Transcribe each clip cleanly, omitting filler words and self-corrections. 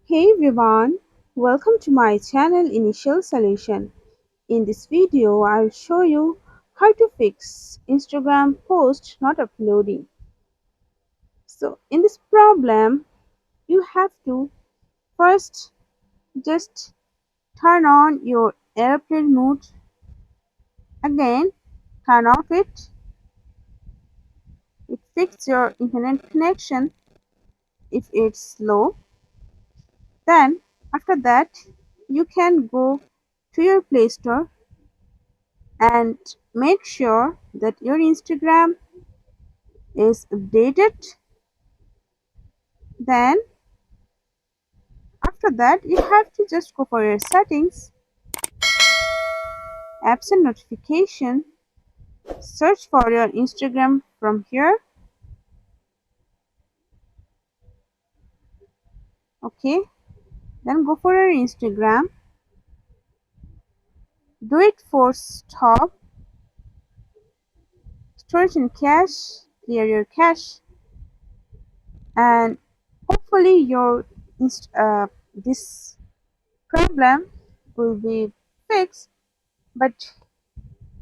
Hey everyone, welcome to my channel Initial Solution. In this video, I'll show you how to fix Instagram post not uploading. So in this problem, you have to first just turn on your airplane mode, again turn off it. It fixes your internet connection if it's slow. Then after that, you can go to your Play Store and make sure that your Instagram is updated. Then after that you have to just go for your settings, apps and notification, search for your Instagram from here. Okay, then go for your Instagram, do it for stop, storage and cache, clear your cache, and hopefully your this problem will be fixed. But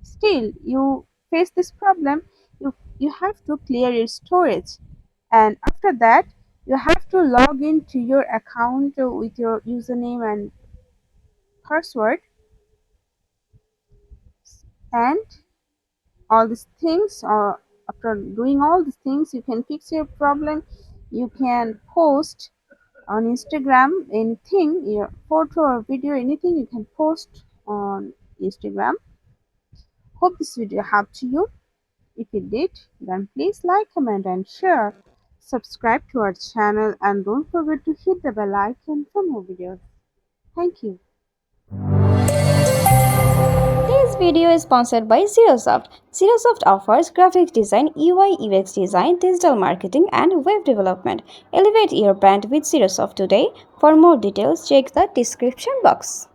still you face this problem, you have to clear your storage, and after that you have to log into your account with your username and password, and all these things, or after doing all these things you can fix your problem. You can post on Instagram anything, your photo or video, anything you can post on Instagram. Hope this video helped you. If it did, then please like, comment and share. Subscribe to our channel and don't forget to hit the bell icon for more videos. Thank you. This video is sponsored by Zerosoft. Zerosoft offers graphic design, UI UX design, digital marketing, and web development. Elevate your brand with Zerosoft today. For more details, check the description box.